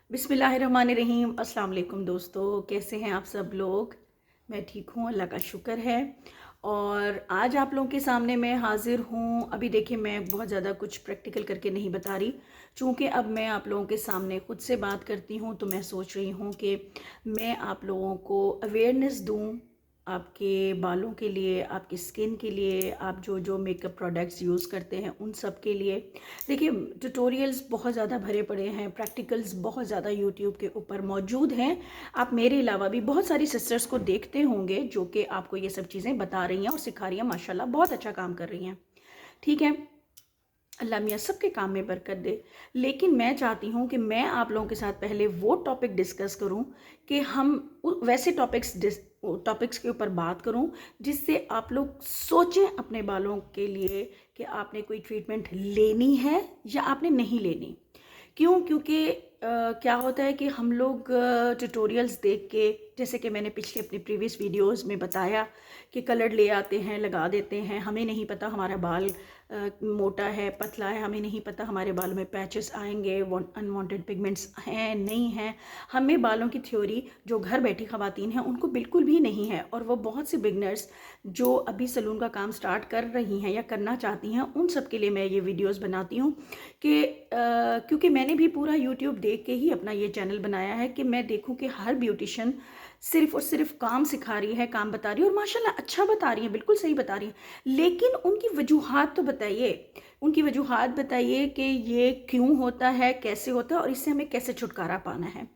बिस्मिल्लाहिर्रहमानिर्रहीम। अस्सलाम वालेकुम दोस्तों, कैसे हैं आप सब लोग। मैं ठीक हूँ, अल्लाह का शुक्र है। और आज आप लोगों के सामने मैं हाज़िर हूँ। अभी देखिए, मैं बहुत ज़्यादा कुछ प्रैक्टिकल करके नहीं बता रही, चूँकि अब मैं आप लोगों के सामने ख़ुद से बात करती हूँ तो मैं सोच रही हूँ कि मैं आप लोगों को अवेयरनेस दूँ आपके बालों के लिए, आपकी स्किन के लिए, आप जो जो मेकअप प्रोडक्ट्स यूज़ करते हैं उन सब के लिए। देखिए, ट्यूटोरियल्स बहुत ज़्यादा भरे पड़े हैं, प्रैक्टिकल्स बहुत ज़्यादा यूट्यूब के ऊपर मौजूद हैं। आप मेरे अलावा भी बहुत सारी सिस्टर्स को देखते होंगे जो कि आपको ये सब चीज़ें बता रही हैं और सिखा रही हैं, माशाल्लाह बहुत अच्छा काम कर रही हैं। ठीक है, अल्लाह मियाँ सबके काम में बरकत दे। लेकिन मैं चाहती हूँ कि मैं आप लोगों के साथ पहले वो टॉपिक डिस्कस करूँ कि हम वैसे टॉपिक्स के ऊपर बात करूँ जिससे आप लोग सोचें अपने बालों के लिए कि आपने कोई ट्रीटमेंट लेनी है या आपने नहीं लेनी। क्यों? क्योंकि क्या होता है कि हम लोग ट्यूटोरियल्स देख के, जैसे कि मैंने पिछले अपनी प्रीवियस वीडियोस में बताया कि कलर ले आते हैं, लगा देते हैं। हमें नहीं पता हमारा बाल मोटा है, पतला है, हमें नहीं पता हमारे बालों में पैचेस आएंगे, अनवांटेड पिगमेंट्स हैं नहीं हैं। हमें बालों की थ्योरी जो घर बैठी ख़वातीन हैं उनको बिल्कुल भी नहीं है। और वो बहुत सी बिगनर्स जो अभी सलून का काम स्टार्ट कर रही हैं या करना चाहती हैं, उन सब के लिए मैं ये वीडियोस बनाती हूँ कि क्योंकि मैंने भी पूरा यूट्यूब देख के ही अपना ये चैनल बनाया है कि मैं देखूँ कि हर ब्यूटिशियन सिर्फ और सिर्फ काम सिखा रही है, काम बता रही है, और माशाल्लाह अच्छा बता रही है, बिल्कुल सही बता रही है। लेकिन उनकी वजूहात तो बताइए, उनकी वजूहात बताइए कि ये क्यों होता है, कैसे होता है और इससे हमें कैसे छुटकारा पाना है।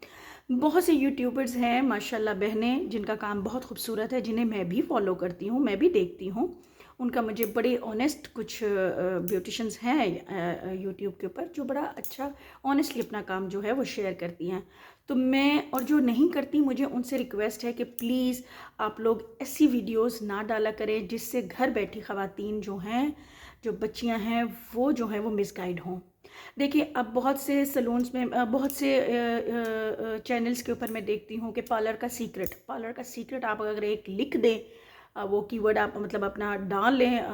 बहुत से यूट्यूबर्स हैं माशाल्लाह, बहनें जिनका काम बहुत खूबसूरत है, जिन्हें मैं भी फॉलो करती हूँ, मैं भी देखती हूँ। उनका मुझे बड़े ऑनेस्ट कुछ ब्यूटिशन्स हैं यूट्यूब के ऊपर जो बड़ा अच्छा ऑनेस्टली अपना काम जो है वो शेयर करती हैं। तो मैं, और जो नहीं करती, मुझे उनसे रिक्वेस्ट है कि प्लीज़ आप लोग ऐसी वीडियोस ना डाला करें जिससे घर बैठी ख़वातीन जो हैं, जो बच्चियां हैं, वो जो हैं वो मिसगाइड हों। देखिए, अब बहुत से सलून्स में बहुत से चैनल्स के ऊपर मैं देखती हूँ कि पार्लर का सीक्रेट आप अगर एक लिख दें, वो कीवर्ड आप मतलब अपना डाल लें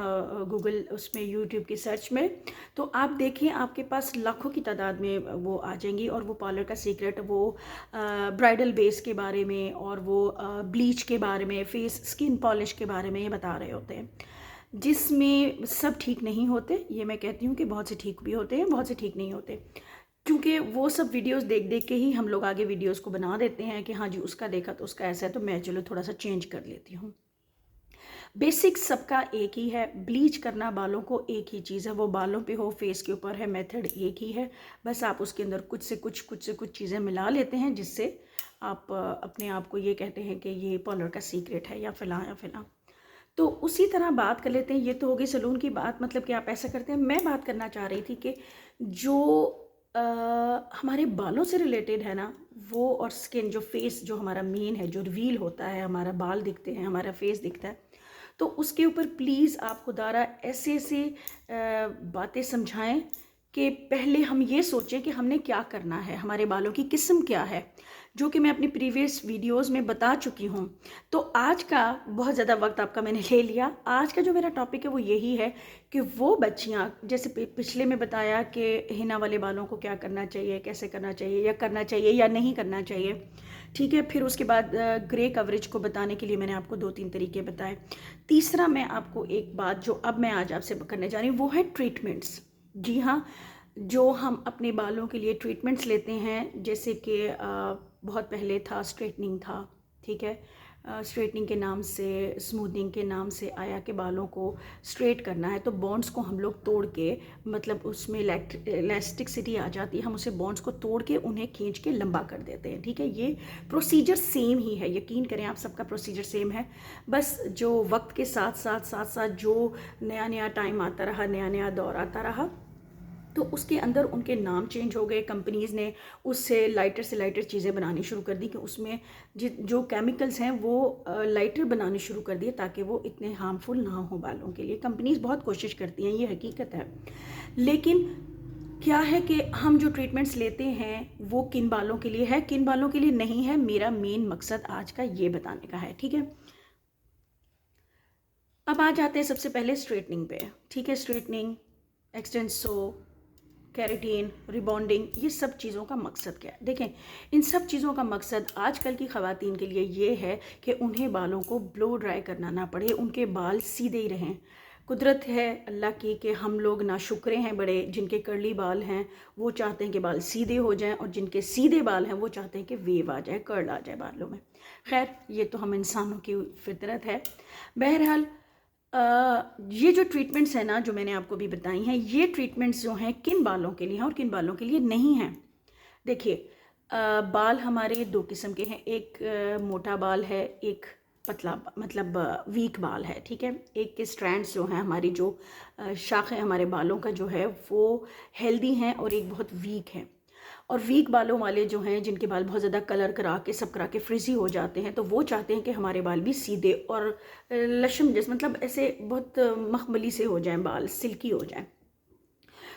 गूगल उसमें, यूट्यूब की सर्च में, तो आप देखें आपके पास लाखों की तादाद में वो आ जाएंगी। और वो पार्लर का सीक्रेट, वो ब्राइडल बेस के बारे में और वो ब्लीच के बारे में, फेस स्किन पॉलिश के बारे में ये बता रहे होते हैं, जिसमें सब ठीक नहीं होते। ये मैं कहती हूँ कि बहुत से ठीक भी होते हैं, बहुत से ठीक नहीं होते, क्योंकि वो सब वीडियोस देख देख के ही हम लोग आगे वीडियोस को बना देते हैं कि हाँ जी उसका देखा तो उसका ऐसा है, तो मैं चलो थोड़ा सा चेंज कर लेती हूँ। बेसिक सबका एक ही है, ब्लीच करना बालों को एक ही चीज़ है, वो बालों पे हो, फेस के ऊपर है, मेथड एक ही है। बस आप उसके अंदर कुछ चीज़ें मिला लेते हैं जिससे आप अपने आप को ये कहते हैं कि ये पार्लर का सीक्रेट है या फिला। तो उसी तरह बात कर लेते हैं। ये तो हो गई सलून की बात, मतलब कि आप ऐसा करते हैं। मैं बात करना चाह रही थी कि जो हमारे बालों से रिलेटेड है ना, वो और स्किन, जो फेस जो हमारा मेन है, जो रिवील होता है, हमारा बाल दिखते हैं, हमारा फेस दिखता है, तो उसके ऊपर प्लीज़ आप खुदारा ऐसे ऐसे बातें समझाएं कि पहले हम ये सोचें कि हमने क्या करना है, हमारे बालों की किस्म क्या है, जो कि मैं अपनी प्रीवियस वीडियोस में बता चुकी हूँ। तो आज का बहुत ज़्यादा वक्त आपका मैंने ले लिया। आज का जो मेरा टॉपिक है वो यही है कि वो बच्चियाँ, जैसे पिछले में बताया कि हिना वाले बालों को क्या करना चाहिए, कैसे करना चाहिए या नहीं करना चाहिए। ठीक है, फिर उसके बाद ग्रे कवरेज को बताने के लिए मैंने आपको 2-3 तरीके बताए। तीसरा, मैं आपको एक बात जो अब मैं आज आपसे करने जा रही हूँ वो है ट्रीटमेंट्स। जी हाँ, जो हम अपने बालों के लिए ट्रीटमेंट्स लेते हैं, जैसे कि बहुत पहले था स्ट्रेटनिंग था, ठीक है। स्ट्रेटनिंग के नाम से, स्मूथनिंग के नाम से आया कि बालों को स्ट्रेट करना है, तो बॉन्ड्स को हम लोग तोड़ के, मतलब उसमें इलास्टिसिटी आ जाती है, हम उसे बॉन्ड्स को तोड़ के उन्हें खींच के लंबा कर देते हैं। ठीक है, ये प्रोसीजर सेम ही है, यकीन करें आप, सबका प्रोसीजर सेम है। बस जो वक्त के साथ साथ जो नया नया टाइम आता रहा, नया नया दौर आता रहा, तो उसके अंदर उनके नाम चेंज हो गए। कंपनीज़ ने उससे लाइटर से लाइटर चीज़ें बनानी शुरू कर दी कि उसमें जो केमिकल्स हैं वो लाइटर बनाने शुरू कर दिए ताकि वो इतने हार्मफुल ना हो बालों के लिए। कंपनीज़ बहुत कोशिश करती हैं, ये हकीकत है। लेकिन क्या है कि हम जो ट्रीटमेंट्स लेते हैं वो किन बालों के लिए है, किन बालों के लिए नहीं है, मेरा मेन मकसद आज का ये बताने का है। ठीक है, अब आ जाते हैं सबसे पहले स्ट्रेटनिंग पे। ठीक है, स्ट्रेटनिंग, एक्सटेंसो, केराटिन, रिबॉन्डिंग, ये सब चीज़ों का मकसद क्या है? देखें, इन सब चीज़ों का मकसद आजकल की ख़वातीन के लिए ये है कि उन्हें बालों को ब्लो ड्राई करना ना पड़े, उनके बाल सीधे ही रहें। कुदरत है अल्लाह की कि हम लोग नाशुक्रे हैं बड़े, जिनके कर्ली बाल हैं वो चाहते हैं कि बाल सीधे हो जाएं, और जिनके सीधे बाल हैं वो चाहते हैं कि वेव आ जाए, कर्ल आ जाए बालों में। खैर, ये तो हम इंसानों की फितरत है। बहरहाल ये जो ट्रीटमेंट्स हैं ना, जो मैंने आपको भी बताई हैं, ये ट्रीटमेंट्स जो हैं किन बालों के लिए हैं और किन बालों के लिए नहीं हैं। देखिए, बाल हमारे दो किस्म के हैं, एक मोटा बाल है, एक पतला मतलब वीक बाल है, ठीक है। एक के स्ट्रैंड्स जो हैं, हमारी जो शाखें हमारे बालों का जो है वो हेल्दी हैं, और एक बहुत वीक है। और वीक बालों वाले जो हैं, जिनके बाल बहुत ज़्यादा कलर करा के सब करा के फ्रिजी हो जाते हैं, तो वो चाहते हैं कि हमारे बाल भी सीधे और लशम जैसे, मतलब ऐसे बहुत मखमली से हो जाएं, बाल सिल्की हो जाएं।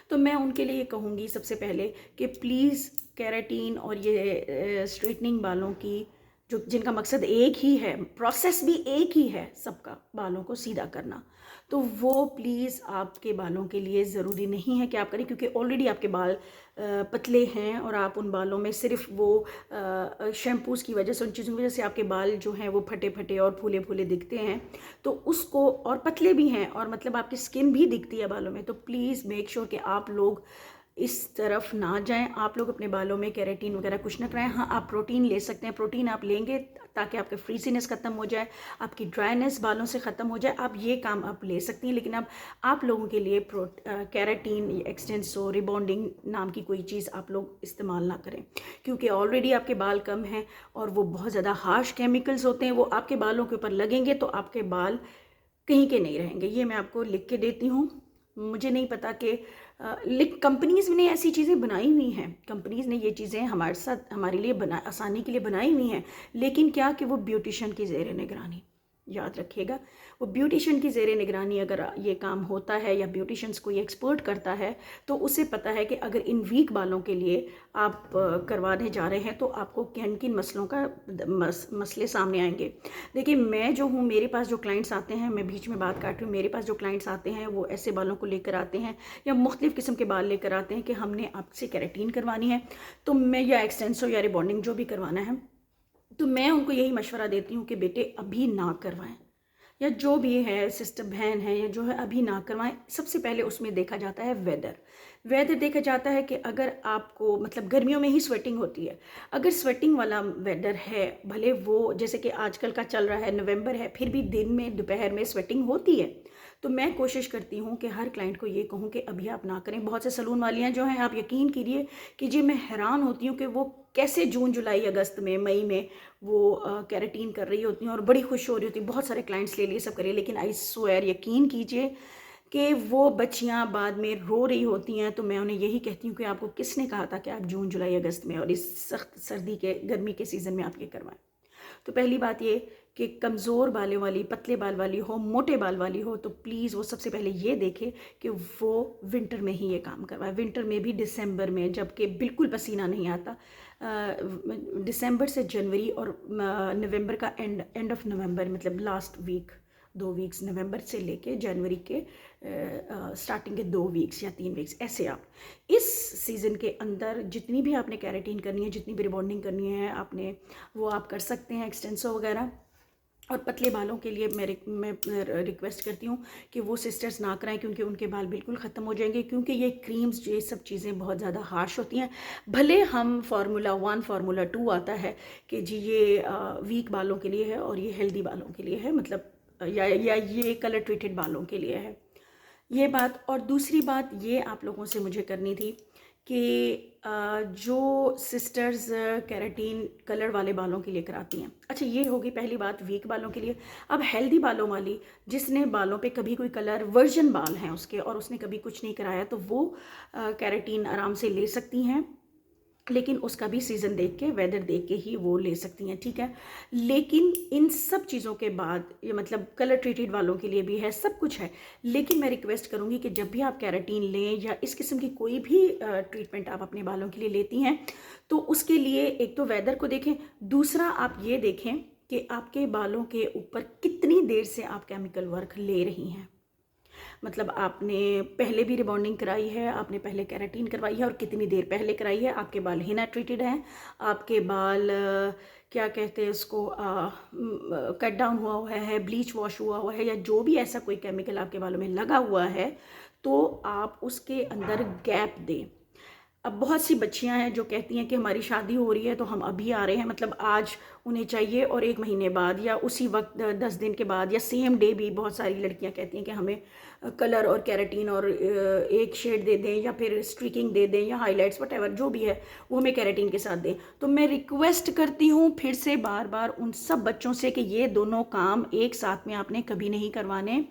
तो मैं उनके लिए कहूँगी सबसे पहले कि प्लीज़ केराटिन और ये स्ट्रेटनिंग बालों की, जो जिनका मकसद एक ही है, प्रोसेस भी एक ही है सबका, बालों को सीधा करना, तो वो प्लीज़ आपके बालों के लिए ज़रूरी नहीं है कि आप करें, क्योंकि ऑलरेडी आपके बाल पतले हैं, और आप उन बालों में सिर्फ वो शैम्पूज़ की वजह से, उन चीज़ों की वजह से आपके बाल जो हैं वो फटे फटे और फूले फूले दिखते हैं, तो उसको, और पतले भी हैं, और मतलब आपकी स्किन भी दिखती है बालों में, तो प्लीज़ मेक श्योर कि आप लोग इस तरफ ना जाएं। आप लोग अपने बालों में केराटिन वगैरह कुछ ना कराएं। हाँ, आप प्रोटीन ले सकते हैं, प्रोटीन आप लेंगे ताकि आपके फ्रीजीनेस ख़त्म हो जाए, आपकी ड्राइनेस बालों से ख़त्म हो जाए, आप ये काम आप ले सकती हैं। लेकिन आप लोगों के लिए केराटिन, एक्सटेंसो, रिबॉन्डिंग नाम की कोई चीज़ आप लोग इस्तेमाल ना करें, क्योंकि ऑलरेडी आपके बाल कम हैं, और वो बहुत ज़्यादा हार्श केमिकल्स होते हैं, वो आपके बालों के ऊपर लगेंगे तो आपके बाल कहीं के नहीं रहेंगे। ये मैं आपको लिख के देती हूँ। मुझे नहीं पता कि कंपनीज़ ने ऐसी चीज़ें बनाई हुई हैं, कंपनीज़ ने ये चीज़ें हमारे साथ, हमारे लिए आसानी के लिए बनाई हुई हैं, लेकिन क्या कि वो ब्यूटिशियन की ज़ेर निगरानी, याद रखिएगा, वो ब्यूटिशियन की ज़ेर निगरानी अगर ये काम होता है, या ब्यूटिशियंस को ये एक्सपर्ट करता है, तो उसे पता है कि अगर इन वीक बालों के लिए आप करवाने जा रहे हैं तो आपको किन किन मसलों का मसले सामने आएंगे। देखिए, मैं जो हूँ, मेरे पास जो क्लाइंट्स आते हैं, मैं बीच में बात काट रही हूँ, मेरे पास जो क्लाइंट्स आते हैं वो ऐसे बालों को लेकर आते हैं, या मुख्तलिफ़ किस्म के बाल लेकर आते हैं कि हमने आपसे केराटिन करवानी है, तो मैं, या एक्सटेंसो या रिबॉन्डिंग जो भी करवाना है, तो मैं उनको यही मशवरा देती हूँ कि बेटे अभी ना करवाएं, या जो भी है सिस्टर बहन है, या जो है, अभी ना करवाएं। सबसे पहले उसमें देखा जाता है वेदर देखा जाता है कि अगर आपको, मतलब गर्मियों में ही स्वेटिंग होती है, अगर स्वेटिंग वाला वेदर है, भले वो जैसे कि आजकल का चल रहा है, नवंबर है, फिर भी दिन में दोपहर में स्वेटिंग होती है, तो मैं कोशिश करती हूँ कि हर क्लाइंट को ये कहूँ कि अभी आप ना करें। बहुत से सलून वालियाँ जो हैं, आप यकीन कीजिए, मैं हैरान होती हूँ कि वो कैसे जून जुलाई अगस्त में, मई में वो केराटिन कर रही होती हैं और बड़ी खुश हो रही होती हैं, बहुत सारे क्लाइंट्स ले लिए, सब करिए, लेकिन आई स्वेयर, यकीन कीजिए कि वो बच्चियां बाद में रो रही होती हैं। तो मैं उन्हें यही कहती हूँ कि आपको किसने कहा था कि आप जून जुलाई अगस्त में और इस सख्त सर्दी के, गर्मी के सीज़न में आप ये करवाएं। तो पहली बात ये कि कमज़ोर बालों वाली, पतले बाल वाली हो, मोटे बाल वाली हो, तो प्लीज़ वो सबसे पहले ये देखे कि वो विंटर में ही ये काम करवाए, विंटर में भी, दिसंबर में, जबकि बिल्कुल पसीना नहीं आता। दिसंबर से जनवरी और नवंबर का एंड ऑफ नवंबर, मतलब लास्ट वीक, 2 वीक्स नवंबर से लेके जनवरी के स्टार्टिंग के 2 वीक्स या 3 वीक्स, ऐसे आप इस सीज़न के अंदर जितनी भी आपने केराटिन करनी है, जितनी भी रिबॉन्डिंग करनी है आपने, वो आप कर सकते हैं, एक्सटेंसो वगैरह। और पतले बालों के लिए मैं रिक्वेस्ट करती हूँ कि वो सिस्टर्स ना कराएं, क्योंकि उनके बाल बिल्कुल ख़त्म हो जाएंगे, क्योंकि ये क्रीम्स, ये सब चीज़ें बहुत ज़्यादा हार्श होती हैं। भले हम फार्मूला 1 फार्मूला 2 आता है कि जी ये वीक बालों के लिए है और ये हेल्दी बालों के लिए है, मतलब या ये कलर ट्रीटेड बालों के लिए है, ये बात। और दूसरी बात ये आप लोगों से मुझे करनी थी कि जो सिस्टर्स केराटिन कलर वाले बालों के लिए कराती हैं, अच्छा ये होगी पहली बात वीक बालों के लिए। अब हेल्दी बालों वाली, जिसने बालों पे कभी कोई कलर वर्जन बाल हैं उसके और उसने कभी कुछ नहीं कराया, तो वो केराटिन आराम से ले सकती हैं, लेकिन उसका भी सीज़न देख के, वेदर देख के ही वो ले सकती हैं, ठीक है। लेकिन इन सब चीज़ों के बाद, ये मतलब कलर ट्रीटेड वालों के लिए भी है, सब कुछ है, लेकिन मैं रिक्वेस्ट करूँगी कि जब भी आप केराटिन लें या इस किस्म की कोई भी ट्रीटमेंट आप अपने बालों के लिए लेती हैं, तो उसके लिए एक तो वेदर को देखें, दूसरा आप ये देखें कि आपके बालों के ऊपर कितनी देर से आप केमिकल वर्क ले रही हैं। मतलब आपने पहले भी रिबॉन्डिंग कराई है, आपने पहले केराटिन करवाई है और कितनी देर पहले कराई है, आपके बाल हिना ट्रीटेड हैं, आपके बाल क्या कहते हैं उसको कट डाउन हुआ है, ब्लीच वॉश हुआ है, या जो भी ऐसा कोई केमिकल आपके बालों में लगा हुआ है, तो आप उसके अंदर गैप दें। अब बहुत सी बच्चियां हैं जो कहती हैं कि हमारी शादी हो रही है तो हम अभी आ रहे हैं, मतलब आज उन्हें चाहिए और 1 महीने बाद या उसी वक्त 10 दिन के बाद या सेम डे भी बहुत सारी लड़कियां कहती हैं कि हमें कलर और केराटिन और एक शेड दे दें या फिर स्ट्रीकिंग दे दें या हाइलाइट्स वट जो भी है वो हमें केराटिन के साथ दें। तो मैं रिक्वेस्ट करती हूँ फिर से बार बार उन सब बच्चों से कि ये दोनों काम एक साथ में आपने कभी नहीं करवाने।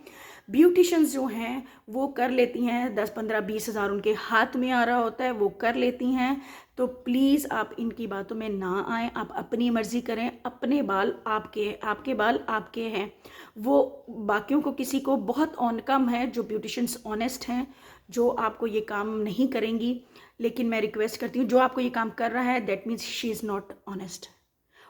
ब्यूटिशंस जो हैं वो कर लेती हैं, 10-15-20 हज़ार उनके हाथ में आ रहा होता है, वो कर लेती हैं। तो प्लीज़ आप इनकी बातों में ना आएँ, आप अपनी मर्ज़ी करें, अपने बाल आपके बाल आपके हैं। वो बाकियों को किसी को बहुत कम है जो ब्यूटिशंस ऑनेस्ट हैं, जो आपको ये काम नहीं करेंगी। लेकिन मैं रिक्वेस्ट करती हूँ जो आपको ये काम कर रहा है that means she is not honest,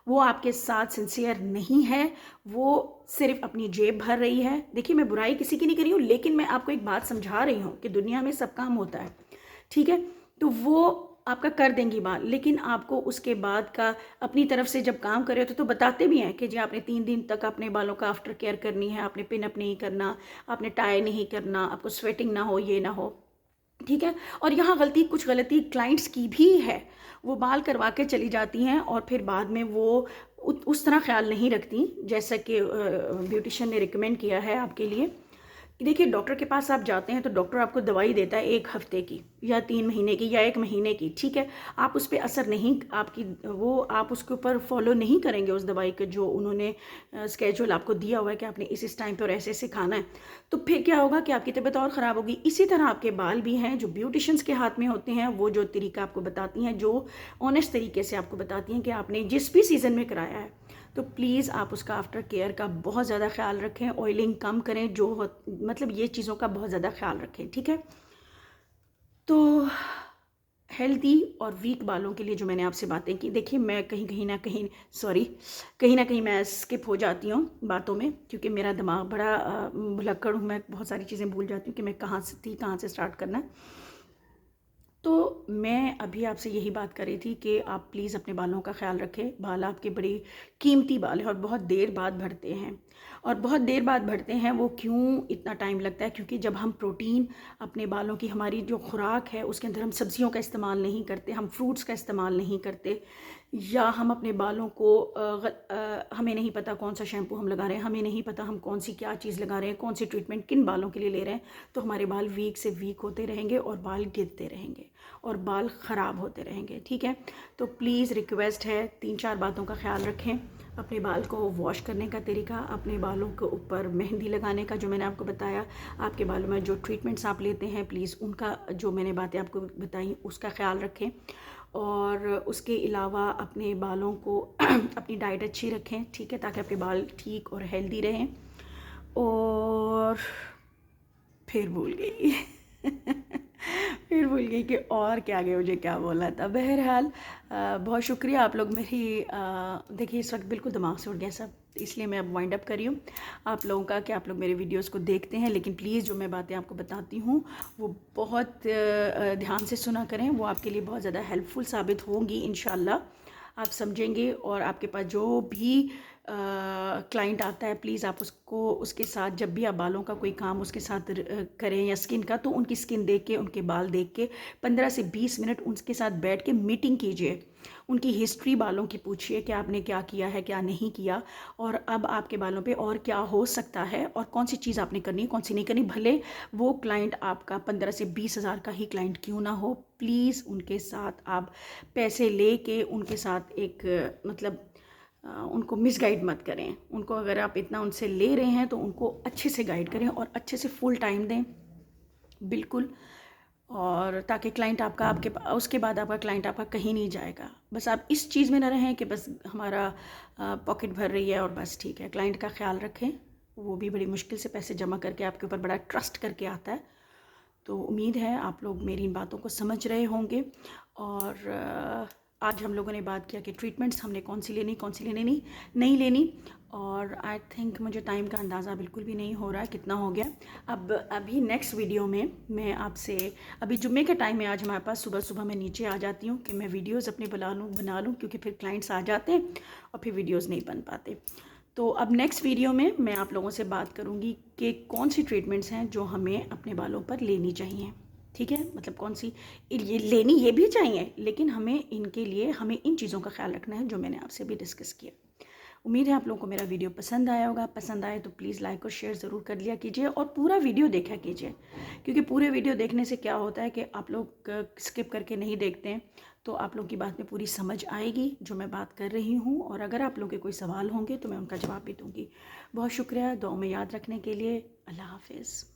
वो आपके साथ सिंसियर नहीं है, वो सिर्फ अपनी जेब भर रही है। देखिए मैं बुराई किसी की नहीं कर रही हूँ, लेकिन मैं आपको एक बात समझा रही हूँ कि दुनिया में सब काम होता है, ठीक है। तो वो आपका कर देंगी बात, लेकिन आपको उसके बाद का अपनी तरफ से जब काम कर रहे हो तो बताते भी हैं कि जी आपने 3 दिन तक अपने बालों का आफ्टर केयर करनी है, आपने पिन अप नहीं करना, आपने टाई नहीं करना, आपको स्वेटिंग ना हो, ये ना हो, ठीक है। और यहाँ कुछ गलती क्लाइंट्स की भी है, वो बाल करवा के चली जाती हैं और फिर बाद में वो उस तरह ख्याल नहीं रखती जैसा कि ब्यूटिशियन ने रिकमेंड किया है आपके लिए। देखिए डॉक्टर के पास आप जाते हैं तो डॉक्टर आपको दवाई देता है 1 हफ्ते की या 3 महीने की या 1 महीने की, ठीक है। आप उस पर असर नहीं आपकी वो आप उसके ऊपर फॉलो नहीं करेंगे उस दवाई के जो उन्होंने स्केड्यूल आपको दिया हुआ है कि आपने इस टाइम पर ऐसे ऐसे खाना है, तो फिर क्या होगा कि आपकी तबीयत और ख़राब होगी। इसी तरह आपके बाल भी हैं जो ब्यूटिशंस के हाथ में होते हैं, वो जो तरीका आपको बताती हैं, जो ऑनेस्ट तरीके से आपको बताती हैं कि आपने जिस भी सीज़न में कराया है, तो प्लीज़ आप उसका आफ्टर केयर का बहुत ज़्यादा ख्याल रखें, ऑयलिंग कम करें, मतलब ये चीज़ों का बहुत ज़्यादा ख्याल रखें, ठीक है। तो हेल्दी और वीक बालों के लिए जो मैंने आपसे बातें की, देखिए मैं कहीं ना कहीं मैं स्किप हो जाती हूँ बातों में, क्योंकि मेरा दिमाग बड़ा भुलक्कड़ हूँ, मैं बहुत सारी चीज़ें भूल जाती हूँ कि मैं कहाँ से स्टार्ट करना है। तो मैं अभी आपसे यही बात कर रही थी कि आप प्लीज़ अपने बालों का ख्याल रखें। बाल आपके बड़ी कीमती बाल हैं और बहुत देर बाद बढ़ते हैं, और बहुत देर बाद बढ़ते हैं वो क्यों इतना टाइम लगता है, क्योंकि जब हम प्रोटीन अपने बालों की, हमारी जो खुराक है उसके अंदर हम सब्जियों का इस्तेमाल नहीं करते, हम फ्रूट्स का इस्तेमाल नहीं करते, या हम अपने बालों को हमें नहीं पता कौन सा शैम्पू हम लगा रहे हैं, हमें नहीं पता हम कौन सी क्या चीज़ लगा रहे हैं, कौन सी ट्रीटमेंट किन बालों के लिए ले रहे हैं, तो हमारे बाल वीक से वीक होते रहेंगे और बाल गिरते रहेंगे और बाल ख़राब होते रहेंगे, ठीक है। तो प्लीज़ रिक्वेस्ट है 3-4 बातों का ख्याल रखें। अपने बाल को वॉश करने का तरीका, अपने बालों के ऊपर मेहंदी लगाने का जो मैंने आपको बताया, आपके बालों में जो ट्रीटमेंट्स आप लेते हैं प्लीज़ उनका, जो मैंने बातें आपको बताई उसका ख्याल रखें। और उसके अलावा अपने बालों को अपनी डाइट अच्छी रखें, ठीक है, ताकि आपके बाल ठीक और हेल्दी रहें। और फिर भूल गई फिर भूल गई कि और क्या आगे मुझे क्या बोला था। बहरहाल बहुत शुक्रिया आप लोग मेरी देखिए इस वक्त बिल्कुल दिमाग से उड़ गया सब, इसलिए मैं अब वाइंड अप कर रही हूँ आप लोगों का कि आप लोग मेरे वीडियोस को देखते हैं, लेकिन प्लीज़ जो मैं बातें आपको बताती हूँ वो बहुत ध्यान से सुना करें, वो आपके लिए बहुत ज़्यादा हेल्पफुल साबित होंगी इंशाल्लाह, आप समझेंगे। और आपके पास जो भी क्लाइंट आता है प्लीज़ आप उसको उसके साथ जब भी आप बालों का कोई काम उसके साथ करें या स्किन का, तो उनकी स्किन देख के, उनके बाल देख के 15 से 20 मिनट उनके साथ बैठ के मीटिंग कीजिए, उनकी हिस्ट्री बालों की पूछिए कि आपने क्या किया है क्या नहीं किया, और अब आपके बालों पे और क्या हो सकता है और कौन सी चीज़ आपने करनी है कौन सी नहीं करनी, भले वो क्लाइंट आपका 15 से 20 हज़ार का ही क्लाइंट क्यों ना हो। प्लीज़ उनके साथ आप पैसे ले के उनके साथ एक मतलब उनको मिसगाइड मत करें, उनको अगर आप इतना उनसे ले रहे हैं तो उनको अच्छे से गाइड करें और अच्छे से फुल टाइम दें, बिल्कुल। और ताकि क्लाइंट आपका उसके बाद आपका क्लाइंट आपका कहीं नहीं जाएगा। बस आप इस चीज़ में ना रहें कि बस हमारा पॉकेट भर रही है और बस ठीक है। क्लाइंट का ख्याल रखें, वो भी बड़ी मुश्किल से पैसे जमा करके आपके ऊपर बड़ा ट्रस्ट करके आता है। तो उम्मीद है आप लोग मेरी इन बातों को समझ रहे होंगे और आज हम लोगों ने बात किया कि ट्रीटमेंट्स हमने कौन सी लेनी, कौन सी लेनी नहीं लेनी। और आई थिंक मुझे टाइम का अंदाज़ा बिल्कुल भी नहीं हो रहा है कितना हो गया। अब अभी नेक्स्ट वीडियो में मैं आपसे, अभी जुम्मे का टाइम है आज हमारे पास, सुबह सुबह मैं नीचे आ जाती हूँ कि मैं वीडियोज़ अपने बना लूँ क्योंकि फिर क्लाइंट्स आ जाते हैं और फिर वीडियोज़ नहीं बन पाते। तो अब नेक्स्ट वीडियो में मैं आप लोगों से बात करूँगी कि कौन सी ट्रीटमेंट्स हैं जो हमें अपने बालों पर लेनी चाहिए। ठीक है, मतलब कौन सी ये लेनी ये भी चाहिए, लेकिन हमें इनके लिए हमें इन चीज़ों का ख्याल रखना है जो मैंने आपसे भी डिस्कस किया। उम्मीद है आप लोगों को मेरा वीडियो पसंद आया होगा। पसंद आए तो प्लीज़ लाइक और शेयर ज़रूर कर लिया कीजिए और पूरा वीडियो देखा कीजिए, क्योंकि पूरे वीडियो देखने से क्या होता है कि आप लोग स्किप करके नहीं देखते हैं तो आप लोग की बात में पूरी समझ आएगी जो मैं बात कर रही हूँ। और अगर आप लोगों के कोई सवाल होंगे तो मैं उनका जवाब भी दूँगी। बहुत शुक्रिया दुआओं में याद रखने के लिए। अल्लाह हाफिज़।